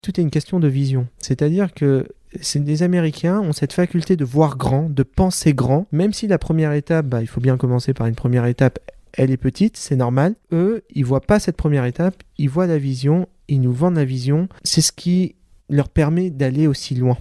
Tout est une question de vision. C'est-à-dire que les Américains ont cette faculté de voir grand, de penser grand, même si la première étape, il faut bien commencer par une première étape, elle est petite, c'est normal. Eux, ils voient pas cette première étape, ils voient la vision, ils nous vendent la vision. C'est ce qui leur permet d'aller aussi loin.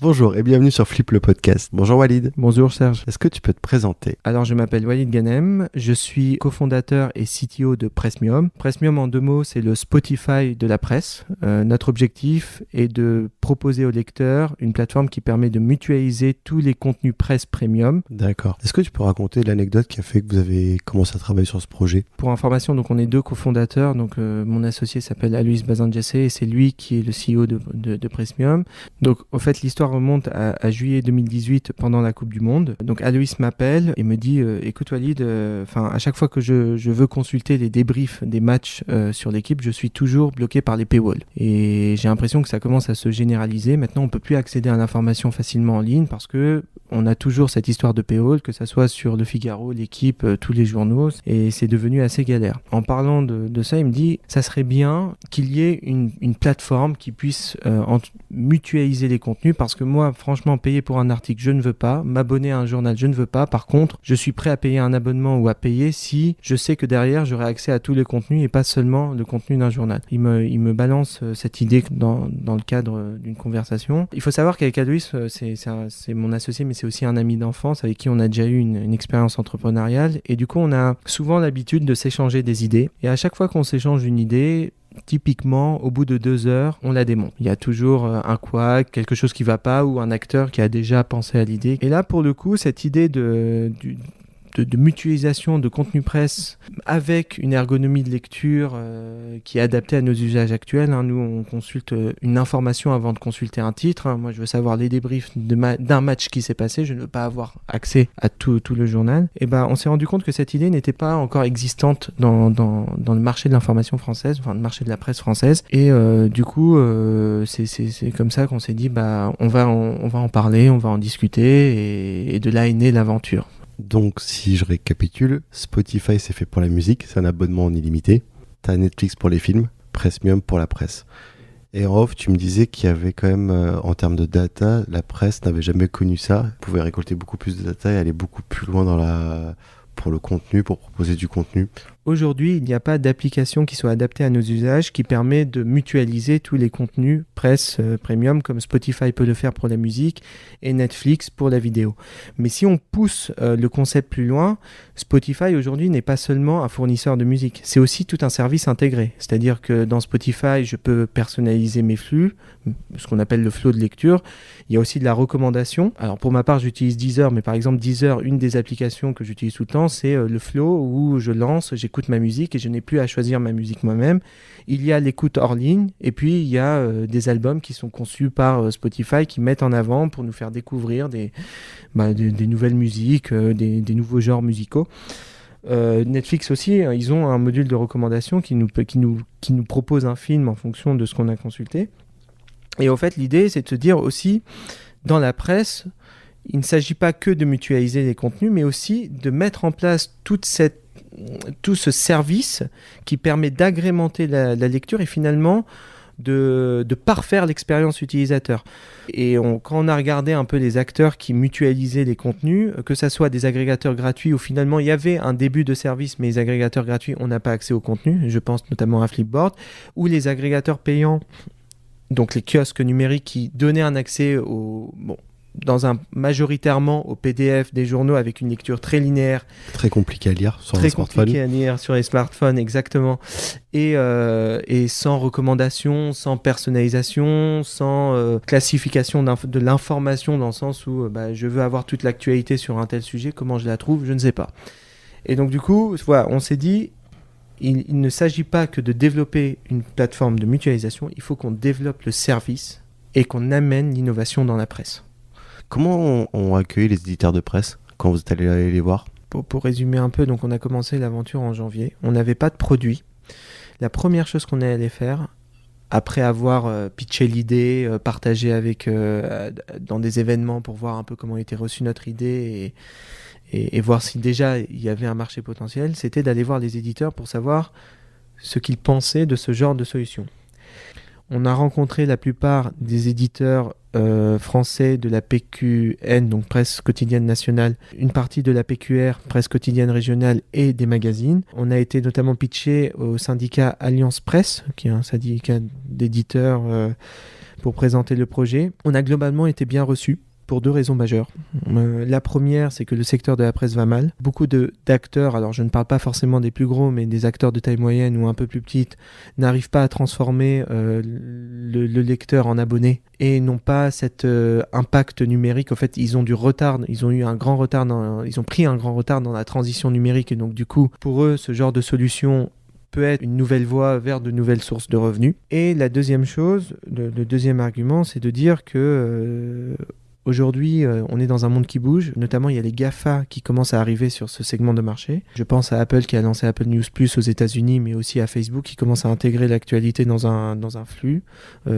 Bonjour et bienvenue sur Flip le podcast. Bonjour Walid. Bonjour Serge. Est-ce que tu peux te présenter ? Alors je m'appelle Walid Ghanem, je suis cofondateur et CTO de Pressmium. Pressmium en 2 mots, c'est le Spotify de la presse. Notre objectif est de proposer aux lecteurs une plateforme qui permet de mutualiser tous les contenus presse premium. D'accord. Est-ce que tu peux raconter l'anecdote qui a fait que vous avez commencé à travailler sur ce projet ? Pour information, donc on est 2 cofondateurs. Donc mon associé s'appelle Alois Bazanjase et c'est lui qui est le CEO de Pressmium. Donc au fait l'histoire remonte à juillet 2018 pendant la Coupe du Monde. Donc Alois m'appelle et me dit écoute Walid, à chaque fois que je veux consulter les débriefs des matchs sur l'équipe, je suis toujours bloqué par les paywalls. Et j'ai l'impression que ça commence à se généraliser. Maintenant, on peut plus accéder à l'information facilement en ligne parce que on a toujours cette histoire de paywall, que ça soit sur Le Figaro, L'Équipe, tous les journaux, et c'est devenu assez galère. En parlant de ça, il me dit ça serait bien qu'il y ait une plateforme qui puisse mutualiser les contenus parce que moi, franchement, payer pour un article, je ne veux pas. M'abonner à un journal, je ne veux pas. Par contre, je suis prêt à payer un abonnement ou à payer si je sais que derrière, j'aurai accès à tous les contenus et pas seulement le contenu d'un journal. Il me balance cette idée dans le cadre d'une conversation. Il faut savoir qu'avec Alois, c'est mon associé, mais c'est aussi un ami d'enfance avec qui on a déjà eu une expérience entrepreneuriale. Et du coup, on a souvent l'habitude de s'échanger des idées. Et à chaque fois qu'on s'échange une idée, typiquement, au bout de 2 heures, on la démonte. Il y a toujours un couac, quelque chose qui ne va pas ou un acteur qui a déjà pensé à l'idée. Et là, pour le coup, cette idée de mutualisation de contenu presse avec une ergonomie de lecture qui est adaptée à nos usages actuels. Nous, on consulte une information avant de consulter un titre. Moi, je veux savoir les débriefs d'un match qui s'est passé. Je ne veux pas avoir accès à tout le journal. Et on s'est rendu compte que cette idée n'était pas encore existante dans le marché de l'information française, enfin le marché de la presse française. Et du coup, c'est comme ça qu'on s'est dit, on va en parler, on va en discuter, et de là est née l'aventure. Donc, si je récapitule, Spotify, c'est fait pour la musique, c'est un abonnement en illimité. T'as Netflix pour les films, Pressmium pour la presse. Et en off, tu me disais qu'il y avait quand même, en termes de data, la presse n'avait jamais connu ça. Elle pouvait récolter beaucoup plus de data et aller beaucoup plus loin pour le contenu, pour proposer du contenu. Aujourd'hui, il n'y a pas d'application qui soit adaptée à nos usages qui permet de mutualiser tous les contenus presse premium comme Spotify peut le faire pour la musique et Netflix pour la vidéo. Mais si on pousse le concept plus loin, Spotify aujourd'hui n'est pas seulement un fournisseur de musique, c'est aussi tout un service intégré. C'est-à-dire que dans Spotify, je peux personnaliser mes flux, ce qu'on appelle le flow de lecture. Il y a aussi de la recommandation. Alors pour ma part, j'utilise Deezer, mais par exemple Deezer, une des applications que j'utilise tout le temps, c'est le flow où je lance, j'écoute ma musique et je n'ai plus à choisir ma musique moi-même. Il y a l'écoute hors ligne et puis il y a des albums qui sont conçus par Spotify qui mettent en avant pour nous faire découvrir des nouvelles musiques, des nouveaux genres musicaux. Netflix aussi, ils ont un module de recommandation qui nous propose un film en fonction de ce qu'on a consulté. Et en fait, l'idée, c'est de se dire aussi, dans la presse, il ne s'agit pas que de mutualiser les contenus, mais aussi de mettre en place tout ce service qui permet d'agrémenter la lecture et finalement de parfaire l'expérience utilisateur. Et quand on a regardé un peu les acteurs qui mutualisaient les contenus, que ça soit des agrégateurs gratuits où finalement il y avait un début de service, mais les agrégateurs gratuits, on n'a pas accès au contenu, je pense notamment à Flipboard, ou les agrégateurs payants, donc les kiosques numériques qui donnaient un accès majoritairement au PDF des journaux avec une lecture très linéaire. Très compliqué à lire sur les smartphones. Très compliqué à lire sur les smartphones, exactement. Et sans recommandation, sans personnalisation, sans classification de l'information dans le sens où je veux avoir toute l'actualité sur un tel sujet, comment je la trouve, je ne sais pas. Et donc du coup, voilà, on s'est dit, il ne s'agit pas que de développer une plateforme de mutualisation, il faut qu'on développe le service et qu'on amène l'innovation dans la presse. Comment ont accueilli les éditeurs de presse quand vous êtes allé les voir ? Pour résumer un peu, donc on a commencé l'aventure en janvier. On n'avait pas de produit. La première chose qu'on est allé faire, après avoir pitché l'idée, partagé dans des événements pour voir un peu comment était reçue notre idée et voir si déjà il y avait un marché potentiel, c'était d'aller voir les éditeurs pour savoir ce qu'ils pensaient de ce genre de solution. On a rencontré la plupart des éditeurs français de la PQN, donc presse quotidienne nationale, une partie de la PQR, presse quotidienne régionale, et des magazines. On a été notamment pitché au syndicat Alliance Presse, qui est un syndicat d'éditeurs, pour présenter le projet. On a globalement été bien reçus pour 2 raisons majeures. La première, c'est que le secteur de la presse va mal. Beaucoup d'acteurs, alors je ne parle pas forcément des plus gros, mais des acteurs de taille moyenne ou un peu plus petite, n'arrivent pas à transformer le lecteur en abonné et n'ont pas cet impact numérique. En fait, ils ont du retard, ils ont pris un grand retard dans la transition numérique, et donc du coup, pour eux, ce genre de solution peut être une nouvelle voie vers de nouvelles sources de revenus. Et la deuxième chose, le deuxième argument, c'est de dire que aujourd'hui, on est dans un monde qui bouge. Notamment, il y a les GAFA qui commencent à arriver sur ce segment de marché. Je pense à Apple qui a lancé Apple News Plus aux États-Unis, mais aussi à Facebook qui commence à intégrer l'actualité dans un flux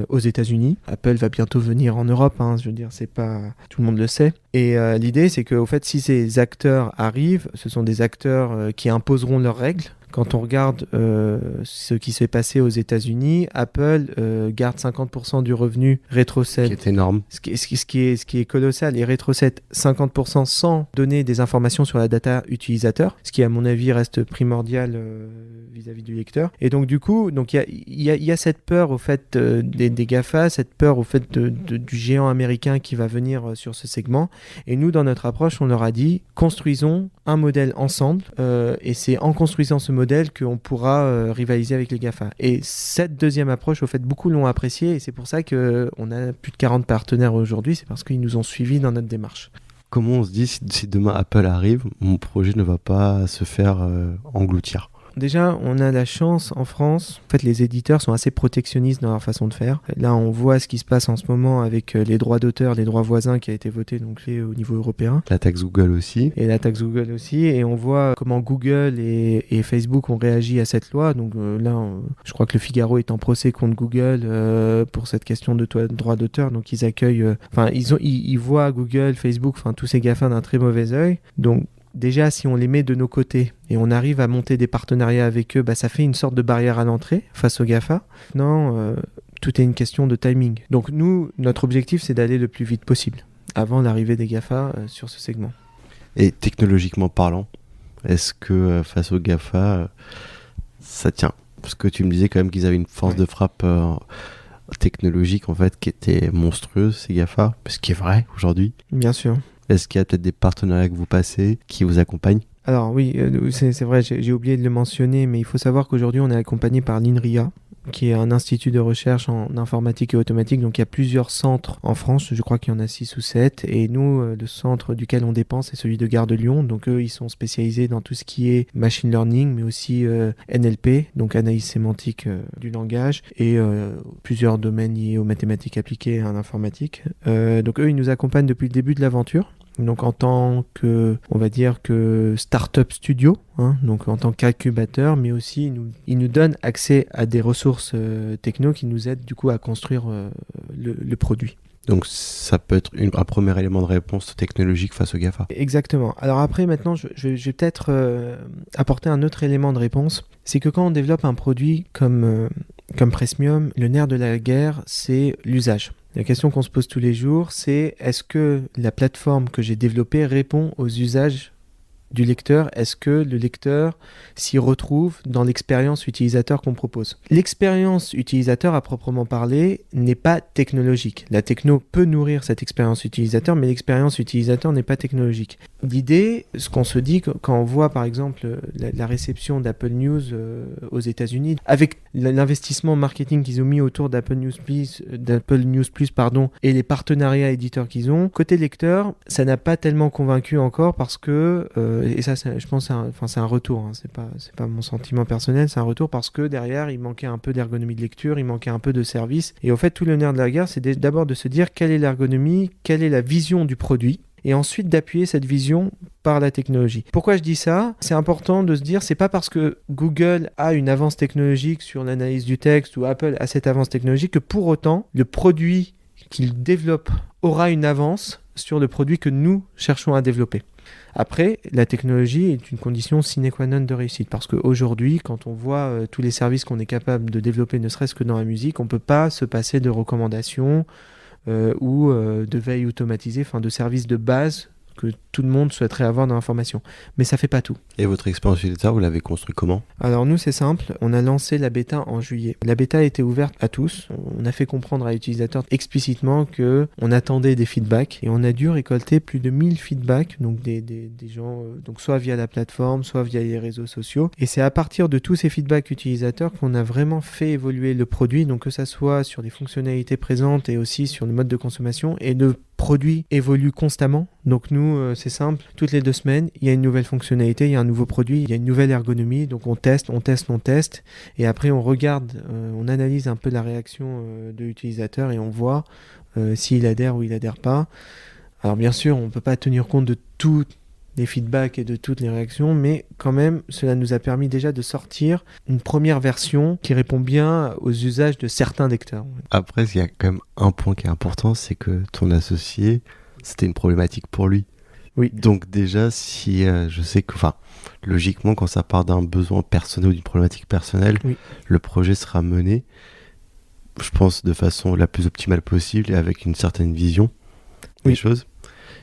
aux États-Unis. Apple va bientôt venir en Europe, je veux dire, c'est pas tout le monde le sait. Et l'idée, c'est qu'au fait, si ces acteurs arrivent, ce sont des acteurs qui imposeront leurs règles. Quand on regarde ce qui s'est passé aux États-Unis, Apple garde 50% du revenu rétrocède. Qui est énorme. Ce qui est colossal, et rétrocède 50% sans donner des informations sur la data utilisateur, ce qui à mon avis reste primordial vis-à-vis du lecteur. Et donc du coup, il y a cette peur au fait des GAFA, cette peur au fait du géant américain qui va venir sur ce segment. Et nous, dans notre approche, on leur a dit, construisons un modèle ensemble, et c'est en construisant ce modèle qu'on pourra rivaliser avec les GAFA. Et cette deuxième approche, au fait, beaucoup l'ont appréciée, et c'est pour ça qu'on a plus de 40 partenaires aujourd'hui, c'est parce qu'ils nous ont suivis dans notre démarche. Comment on se dit, si demain Apple arrive, mon projet ne va pas se faire engloutir ? Déjà, on a la chance en France. En fait, les éditeurs sont assez protectionnistes dans leur façon de faire. Là, on voit ce qui se passe en ce moment avec les droits d'auteur, les droits voisins qui a été voté donc, au niveau européen. La taxe Google aussi. Et la taxe Google aussi. Et on voit comment Google et Facebook ont réagi à cette loi. Donc je crois que le Figaro est en procès contre Google pour cette question de droits d'auteur. Donc ils accueillent... ils voient Google, Facebook, tous ces GAFA d'un très mauvais œil. Donc déjà, si on les met de nos côtés et on arrive à monter des partenariats avec eux, ça fait une sorte de barrière à l'entrée face aux GAFA. Non, tout est une question de timing. Donc nous, notre objectif, c'est d'aller le plus vite possible avant l'arrivée des GAFA sur ce segment. Et technologiquement parlant, est-ce que face aux GAFA, ça tient ? Parce que tu me disais quand même qu'ils avaient une force de frappe technologique en fait qui était monstrueuse, ces GAFA, ce qui est vrai aujourd'hui. Bien sûr. Est-ce qu'il y a peut-être des partenariats que vous passez qui vous accompagnent ? Alors oui, c'est vrai, j'ai oublié de le mentionner, mais il faut savoir qu'aujourd'hui on est accompagné par l'INRIA, qui est un institut de recherche en informatique et automatique. Donc il y a plusieurs centres en France, je crois qu'il y en a 6 ou 7, et nous, le centre duquel on dépend, c'est celui de Gare de Lyon. Donc eux, ils sont spécialisés dans tout ce qui est machine learning, mais aussi NLP, donc analyse sémantique du langage, et plusieurs domaines liés aux mathématiques appliquées et à l'informatique. Donc eux, ils nous accompagnent depuis le début de l'aventure. Donc en tant que, on va dire que start-up studio, donc en tant qu'incubateur, mais aussi il nous donne accès à des ressources techno qui nous aident du coup à construire le produit. Donc ça peut être un premier élément de réponse technologique face aux GAFA. Exactement. Alors après, maintenant, je vais peut-être apporter un autre élément de réponse. C'est que quand on développe un produit comme Presmium, le nerf de la guerre, c'est l'usage. La question qu'on se pose tous les jours, c'est est-ce que la plateforme que j'ai développée répond aux usages du lecteur? Est-ce que le lecteur s'y retrouve dans l'expérience utilisateur qu'on propose? L'expérience utilisateur à proprement parler n'est pas technologique. La techno peut nourrir cette expérience utilisateur, mais l'expérience utilisateur n'est pas technologique. L'idée, ce qu'on se dit quand on voit par exemple la réception d'Apple News aux États-Unis, avec l'investissement marketing qu'ils ont mis autour d'Apple News Plus, et les partenariats éditeurs qu'ils ont, côté lecteur, ça n'a pas tellement convaincu encore parce que et ça, je pense, c'est un retour. C'est pas mon sentiment personnel, c'est un retour parce que derrière, il manquait un peu d'ergonomie de lecture, il manquait un peu de service. Et au fait, tout le nerf de la guerre, c'est d'abord de se dire quelle est l'ergonomie, quelle est la vision du produit. et ensuite d'appuyer cette vision par la technologie. Pourquoi je dis ça ? C'est important de se dire, c'est pas parce que Google a une avance technologique sur l'analyse du texte ou Apple a cette avance technologique que pour autant, le produit qu'il développe aura une avance sur le produit que nous cherchons à développer. Après, la technologie est une condition sine qua non de réussite parce qu'aujourd'hui, quand on voit tous les services qu'on est capable de développer, ne serait-ce que dans la musique, on ne peut pas se passer de recommandations ou de veille automatisée, enfin de services de base que tout le monde souhaiterait avoir dans l'information. Mais ça ne fait pas tout. Et votre expérience utilisateur, vous l'avez construit comment ? Alors nous, c'est simple. On a lancé la bêta en juillet. La bêta a été ouverte à tous. On a fait comprendre à l'utilisateur explicitement qu'on attendait des feedbacks et on a dû récolter plus de 1000 feedbacks, donc des gens, donc soit via la plateforme, soit via les réseaux sociaux. Et c'est à partir de tous ces feedbacks utilisateurs qu'on a vraiment fait évoluer le produit, donc que ça soit sur les fonctionnalités présentes et aussi sur le mode de consommation. Et le produit évolue constamment. Donc nous, c'est simple. Toutes les 2 semaines, il y a une nouvelle fonctionnalité, il y a un nouveau produit, il y a une nouvelle ergonomie. Donc on teste. Et après, on regarde, on analyse un peu la réaction de l'utilisateur et on voit s'il adhère ou il adhère pas. Alors bien sûr, on ne peut pas tenir compte de tous les feedbacks et de toutes les réactions, mais quand même, cela nous a permis déjà de sortir une première version qui répond bien aux usages de certains lecteurs. Après, il y a quand même un point qui est important, c'est que ton associé, c'était une problématique pour lui. Oui. Donc déjà, si je sais que, logiquement, quand ça part d'un besoin personnel ou d'une problématique personnelle, oui, le projet sera mené, je pense, de façon la plus optimale possible et avec une certaine vision des choses.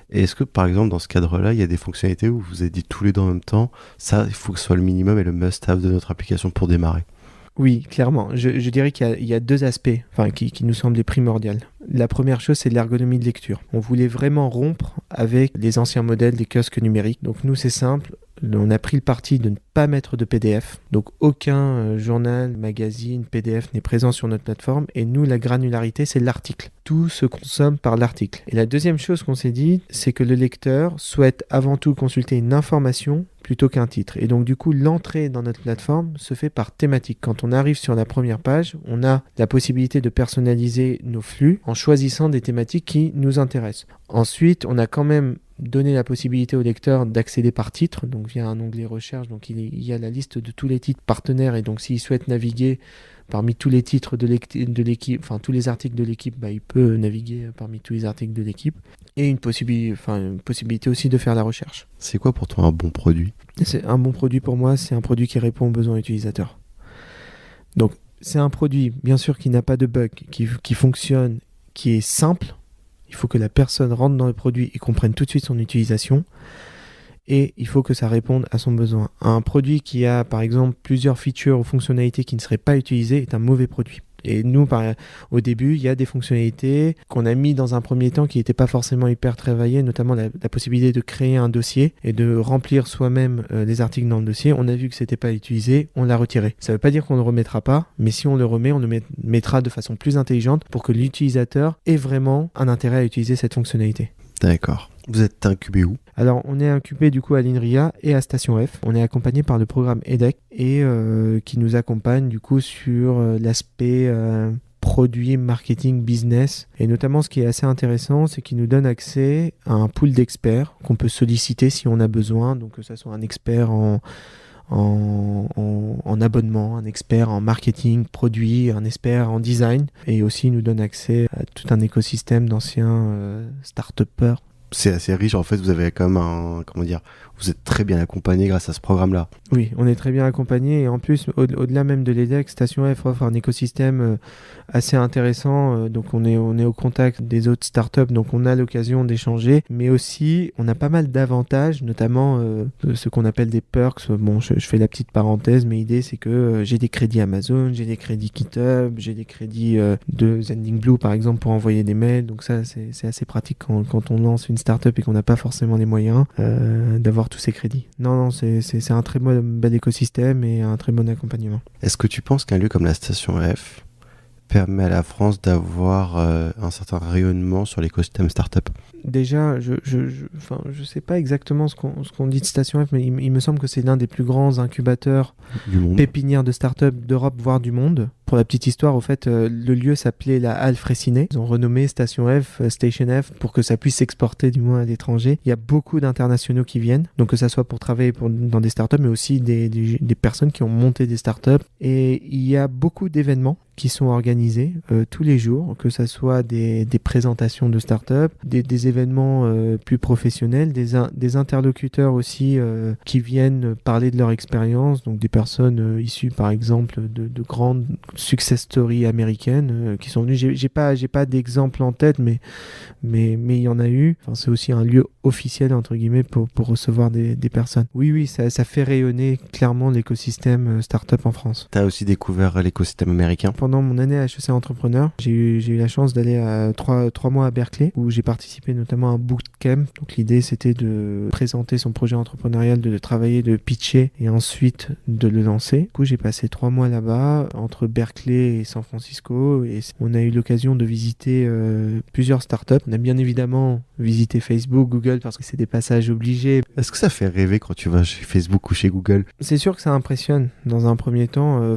Et est-ce que, par exemple, dans ce cadre-là, il y a des fonctionnalités où vous avez dit tous les deux en même temps, ça, il faut que ce soit le minimum et le must-have de notre application pour démarrer ? Oui, clairement. Je dirais qu'il y a 2 aspects qui nous semblaient primordiaux. La première chose, c'est l'ergonomie de lecture. On voulait vraiment rompre avec les anciens modèles des kiosques numériques. Donc nous, c'est simple. On a pris le parti de ne pas mettre de PDF. Donc aucun journal, magazine, PDF n'est présent sur notre plateforme. Et nous, la granularité, c'est l'article. Tout se consomme par l'article. Et la deuxième chose qu'on s'est dit, c'est que le lecteur souhaite avant tout consulter une information plutôt qu'un titre. Et donc du coup, l'entrée dans notre plateforme se fait par thématique. Quand on arrive sur la première page, on a la possibilité de personnaliser nos flux en choisissant des thématiques qui nous intéressent. Ensuite, on a quand même donné la possibilité au lecteur d'accéder par titre, donc via un onglet recherche. Donc il y a la liste de tous les titres partenaires et donc s'il souhaite naviguer parmi tous les titres de l'équipe, enfin tous les articles de l'équipe, il peut naviguer parmi tous les articles de l'équipe. Et une possibilité aussi de faire la recherche. C'est quoi pour toi un bon produit ? C'est un bon produit pour moi, c'est un produit qui répond aux besoins utilisateurs. Donc c'est un produit, bien sûr, qui n'a pas de bug, qui fonctionne, qui est simple. Il faut que la personne rentre dans le produit et comprenne tout de suite son utilisation. Et il faut que ça réponde à son besoin. Un produit qui a, par exemple, plusieurs features ou fonctionnalités qui ne seraient pas utilisées est un mauvais produit. Et nous, au début, il y a des fonctionnalités qu'on a mis dans un premier temps qui n'étaient pas forcément hyper travaillées, notamment la possibilité de créer un dossier et de remplir soi-même les articles dans le dossier. On a vu que ce n'était pas utilisé, on l'a retiré. Ça ne veut pas dire qu'on ne le remettra pas, mais si on le remet, on le mettra de façon plus intelligente pour que l'utilisateur ait vraiment un intérêt à utiliser cette fonctionnalité. D'accord. Vous êtes incubé où ? Alors, on est incubé du coup à l'INRIA et à Station F. On est accompagné par le programme EDEC et qui nous accompagne du coup sur l'aspect produit, marketing, business. Et notamment, ce qui est assez intéressant, c'est qu'il nous donne accès à un pool d'experts qu'on peut solliciter si on a besoin. Donc, que ce soit un expert en abonnement, un expert en marketing, produit, un expert en design. Et aussi, il nous donne accès à tout un écosystème d'anciens start-upers. C'est assez riche, en fait, vous avez quand même vous êtes très bien accompagné grâce à ce programme-là. Oui, on est très bien accompagné et en plus, au-delà même de l'EDEC, Station F offre un écosystème assez intéressant. Donc on est au contact des autres startups, donc on a l'occasion d'échanger, mais aussi on a pas mal d'avantages, notamment ce qu'on appelle des perks. Bon, je fais la petite parenthèse, mais l'idée c'est que j'ai des crédits Amazon, j'ai des crédits GitHub, j'ai des crédits de Sendinblue par exemple pour envoyer des mails. Donc ça, c'est assez pratique quand on lance une startup et qu'on n'a pas forcément les moyens d'avoir tous ces crédits. Non, c'est un très bel écosystème et un très bon accompagnement. Est-ce que tu penses qu'un lieu comme la Station F permet à la France d'avoir un certain rayonnement sur l'écosystème startup ? Déjà, je sais pas exactement ce qu'on dit de Station F, mais il me semble que c'est l'un des plus grands incubateurs du monde, pépinières de startup d'Europe, voire du monde. Pour la petite histoire, au fait, le lieu s'appelait la Halle Fraissinet. Ils ont renommé Station F pour que ça puisse s'exporter du moins à l'étranger. Il y a beaucoup d'internationaux qui viennent, donc que ça soit pour travailler dans des startups, mais aussi des personnes qui ont monté des startups. Et il y a beaucoup d'événements qui sont organisés tous les jours, que ça soit des présentations de startups, des événements plus professionnels, des interlocuteurs aussi qui viennent parler de leur expérience, donc des personnes issues par exemple de grandes success stories américaines qui sont venues. J'ai pas d'exemple en tête, mais il y en a eu. Enfin, c'est aussi un lieu officiel entre guillemets pour recevoir des personnes. Oui, ça fait rayonner clairement l'écosystème startup en France. Tu as aussi découvert l'écosystème américain. Pendant mon année à HEC Entrepreneur, j'ai eu la chance d'aller à 3 mois à Berkeley, où j'ai participé notamment à un bootcamp. Donc l'idée, c'était de présenter son projet entrepreneurial, de travailler, de pitcher et ensuite de le lancer. Du coup, j'ai passé 3 mois là-bas, entre Berkeley et San Francisco, et on a eu l'occasion de visiter plusieurs startups. On a bien évidemment visité Facebook, Google, parce que c'est des passages obligés. Est-ce que ça fait rêver quand tu vas chez Facebook ou chez Google ? C'est sûr que ça impressionne dans un premier temps.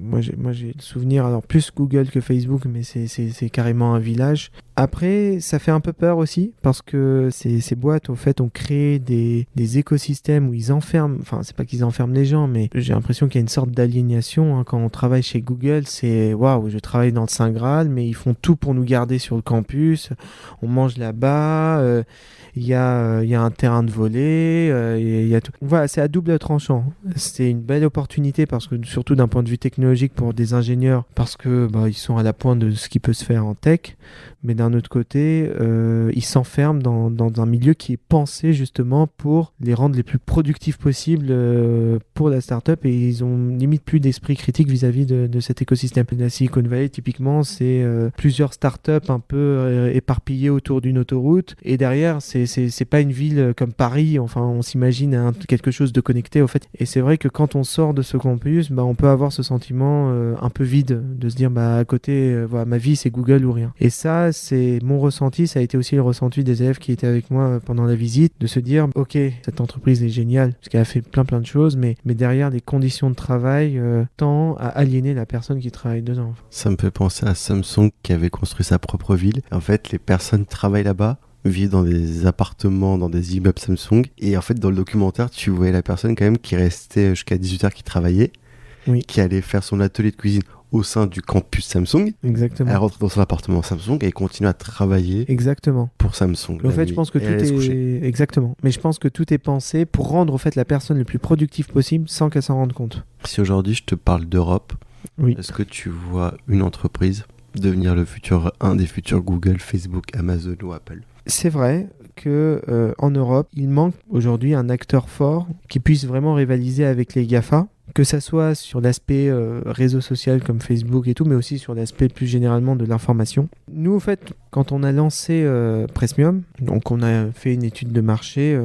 Moi j'ai le souvenir, alors plus Google que Facebook, mais c'est carrément un village. Après, ça fait un peu peur aussi, parce que ces boîtes, au fait, ont créé des écosystèmes où ils enferment, enfin, c'est pas qu'ils enferment les gens, mais j'ai l'impression qu'il y a une sorte d'aliénation, hein. Quand on travaille chez Google, c'est waouh, je travaille dans le Saint Graal, mais ils font tout pour nous garder sur le campus, on mange là-bas, il y a un terrain de volley, il y a tout. Voilà, c'est à double tranchant. C'est une belle opportunité, parce que surtout d'un point de vue technologique pour des ingénieurs, parce que ils sont à la pointe de ce qui peut se faire en tech, mais d'un autre côté, ils s'enferment dans un milieu qui est pensé justement pour les rendre les plus productifs possibles pour la startup, et ils ont limite plus d'esprit critique vis-à-vis de cet écosystème. La Silicon Valley, typiquement, c'est plusieurs startups un peu éparpillées autour d'une autoroute, et derrière, c'est pas une ville comme Paris, enfin, on s'imagine quelque chose de connecté, au fait. Et c'est vrai que quand on sort de ce campus, on peut avoir ce sentiment un peu vide, de se dire, à côté, voilà, ma vie, c'est Google ou rien. Et ça, c'est mon ressenti, ça a été aussi le ressenti des élèves qui étaient avec moi pendant la visite, de se dire, ok, cette entreprise est géniale, parce qu'elle a fait plein de choses, mais derrière, les conditions de travail tendent à aliéner la personne qui travaille dedans. Ça me fait penser à Samsung qui avait construit sa propre ville. En fait, les personnes qui travaillent là-bas vivent dans des appartements, dans des immeubles Samsung. Et en fait, dans le documentaire, tu voyais la personne quand même qui restait jusqu'à 18h, qui travaillait, oui, qui allait faire son atelier de cuisine au sein du campus Samsung. Exactement. Elle rentre dans son appartement Samsung et elle continue à travailler. Exactement. Pour Samsung. En fait, je pense que tout est exactement. Mais je pense que tout est pensé pour rendre, au fait, la personne le plus productive possible sans qu'elle s'en rende compte. Si aujourd'hui je te parle d'Europe, oui, est-ce que tu vois une entreprise devenir un des futurs Google, Facebook, Amazon ou Apple ? C'est vrai que en Europe, il manque aujourd'hui un acteur fort qui puisse vraiment rivaliser avec les GAFA, que ça soit sur l'aspect réseau social comme Facebook et tout, mais aussi sur l'aspect plus généralement de l'information. Nous, en fait, quand on a lancé Presmium, donc on a fait une étude de marché,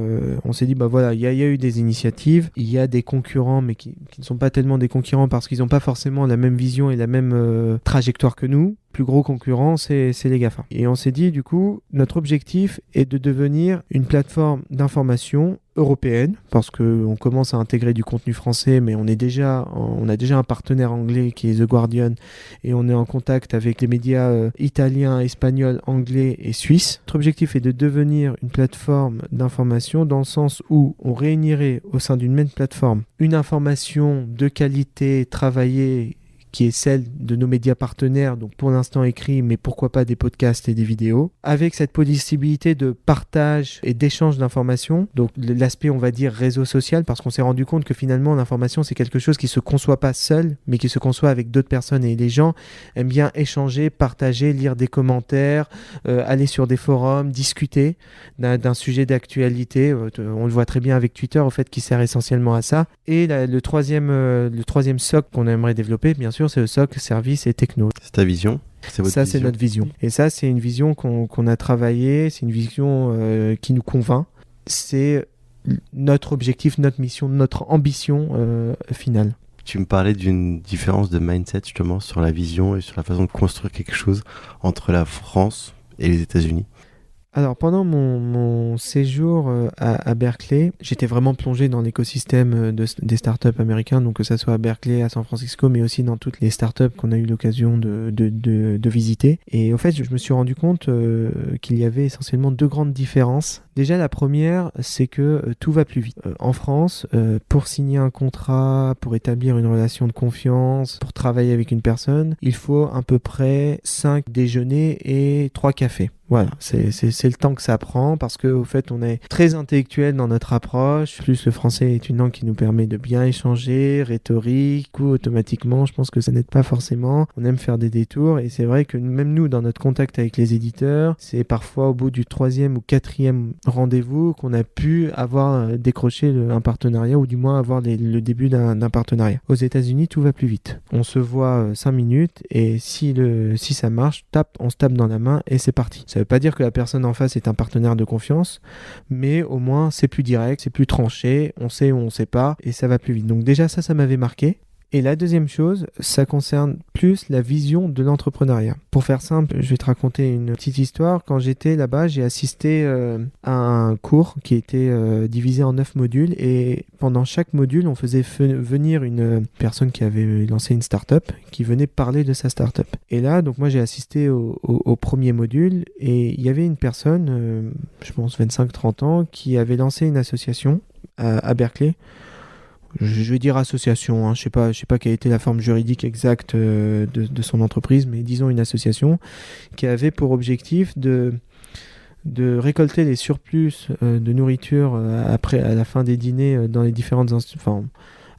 on s'est dit, voilà, il y a eu des initiatives, il y a des concurrents, mais qui ne sont pas tellement des concurrents parce qu'ils n'ont pas forcément la même vision et la même trajectoire que nous. Plus gros concurrent, c'est les GAFA. Et on s'est dit, du coup, notre objectif est de devenir une plateforme d'information européenne, parce qu'on commence à intégrer du contenu français, mais on a déjà un partenaire anglais qui est The Guardian, et on est en contact avec les médias italiens, espagnols, anglais et suisses. Notre objectif est de devenir une plateforme d'information dans le sens où on réunirait au sein d'une même plateforme une information de qualité travaillée, qui est celle de nos médias partenaires, donc pour l'instant écrit, mais pourquoi pas des podcasts et des vidéos, avec cette possibilité de partage et d'échange d'informations, donc l'aspect, on va dire, réseau social, parce qu'on s'est rendu compte que finalement, l'information, c'est quelque chose qui se conçoit pas seul, mais qui se conçoit avec d'autres personnes, et les gens aiment bien échanger, partager, lire des commentaires, aller sur des forums, discuter d'un sujet d'actualité. On le voit très bien avec Twitter, au fait, qui sert essentiellement à ça. Et le troisième socle qu'on aimerait développer, bien sûr, c'est le socle service et techno. C'est ta vision ? C'est votre ça, vision. C'est notre vision. Et ça, c'est une vision qu'on a travaillée, c'est une vision qui nous convainc. C'est notre objectif, notre mission, notre ambition finale. Tu me parlais d'une différence de mindset justement sur la vision et sur la façon de construire quelque chose entre la France et les États-Unis. Alors, pendant mon séjour à Berkeley, j'étais vraiment plongé dans l'écosystème des startups américains, donc que ça soit à Berkeley, à San Francisco, mais aussi dans toutes les startups qu'on a eu l'occasion de visiter. Et au fait, je me suis rendu compte qu'il y avait essentiellement 2 grandes différences. Déjà, la première, c'est que tout va plus vite. En France, pour signer un contrat, pour établir une relation de confiance, pour travailler avec une personne, il faut à peu près 5 déjeuners et 3 cafés. Voilà, c'est le temps que ça prend parce qu'au fait, on est très intellectuel dans notre approche. Plus le français est une langue qui nous permet de bien échanger, rhétorique, ou automatiquement, je pense que ça n'aide pas forcément. On aime faire des détours et c'est vrai que même nous, dans notre contact avec les éditeurs, c'est parfois au bout du 3e ou 4e rendez-vous qu'on a pu avoir décroché un partenariat ou du moins avoir le début d'un partenariat. Aux États-Unis, tout va plus vite. On se voit 5 minutes et si ça marche, on se tape dans la main et c'est parti. Ça ne veut pas dire que la personne en face est un partenaire de confiance, mais au moins c'est plus direct, c'est plus tranché, on sait ou on ne sait pas, et ça va plus vite. Donc déjà ça m'avait marqué. Et la deuxième chose, ça concerne plus la vision de l'entrepreneuriat. Pour faire simple, je vais te raconter une petite histoire. Quand j'étais là-bas, j'ai assisté à un cours qui était divisé en 9 modules et pendant chaque module, on faisait venir une personne qui avait lancé une start-up qui venait parler de sa start-up. Et là, donc moi j'ai assisté au premier module et il y avait une personne, je pense 25-30 ans, qui avait lancé une association à Berkeley. Je vais dire association, hein. Je sais pas quelle était la forme juridique exacte de son entreprise, mais disons une association qui avait pour objectif de récolter les surplus de nourriture après à la fin des dîners dans les différentes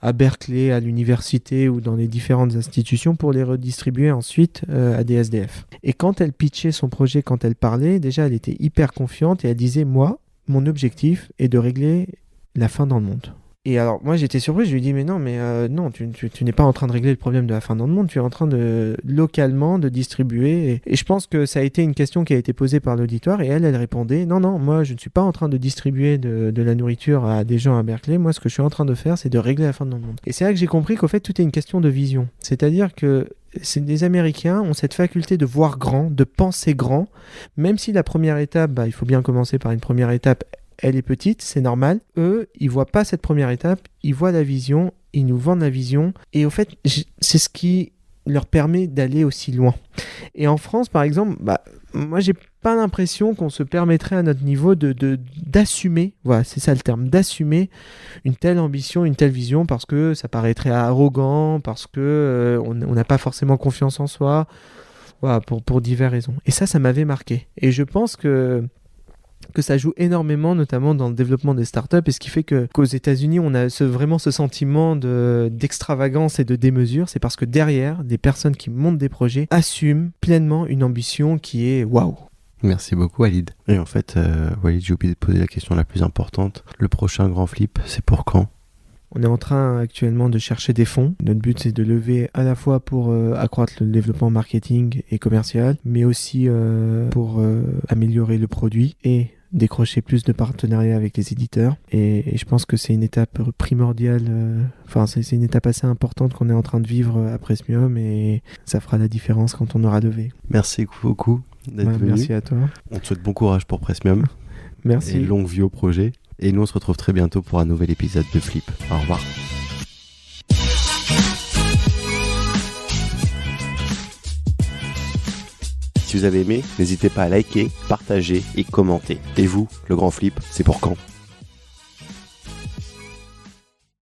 à Berkeley, à l'université ou dans les différentes institutions pour les redistribuer ensuite à des SDF. Et quand elle pitchait son projet, quand elle parlait, déjà elle était hyper confiante et elle disait moi, mon objectif est de régler la faim dans le monde. Et alors, moi, j'étais surpris, je lui ai dit, mais non, non, tu n'es pas en train de régler le problème de la faim dans le monde, tu es en train localement de distribuer. Et je pense que ça a été une question qui a été posée par l'auditoire, et elle répondait, non, moi, je ne suis pas en train de distribuer de la nourriture à des gens à Berkeley, moi, ce que je suis en train de faire, c'est de régler la faim dans le monde. Et c'est là que j'ai compris qu'au fait, tout est une question de vision. C'est-à-dire que les Américains ont cette faculté de voir grand, de penser grand, même si la première étape, il faut bien commencer par une première étape, elle est petite, c'est normal. Eux, ils voient pas cette première étape, ils voient la vision, ils nous vendent la vision. Et au fait, c'est ce qui leur permet d'aller aussi loin. Et en France, par exemple, moi, j'ai pas l'impression qu'on se permettrait à notre niveau d'assumer, voilà, c'est ça le terme, d'assumer une telle ambition, une telle vision, parce que ça paraîtrait arrogant, parce que on n'a pas forcément confiance en soi, voilà, pour diverses raisons. Et ça m'avait marqué. Et je pense que ça joue énormément, notamment dans le développement des startups, et ce qui fait qu'aux États-Unis, on a vraiment ce sentiment d'extravagance et de démesure. C'est parce que derrière, des personnes qui montent des projets assument pleinement une ambition qui est waouh. Merci beaucoup, Walid. Et en fait, Walid, j'ai oublié de poser la question la plus importante. Le prochain grand flip, c'est pour quand ? On est en train actuellement de chercher des fonds. Notre but, c'est de lever à la fois pour accroître le développement marketing et commercial, mais aussi pour améliorer le produit et décrocher plus de partenariats avec les éditeurs. Et je pense que c'est une étape primordiale, c'est une étape assez importante qu'on est en train de vivre à Presmium et ça fera la différence quand on aura levé. Merci beaucoup d'être venu. Merci à toi. On te souhaite bon courage pour Presmium. Merci. Et longue vie au projet. Et nous, on se retrouve très bientôt pour un nouvel épisode de Flip. Au revoir. Si vous avez aimé, n'hésitez pas à liker, partager et commenter. Et vous, le grand flip, c'est pour quand ?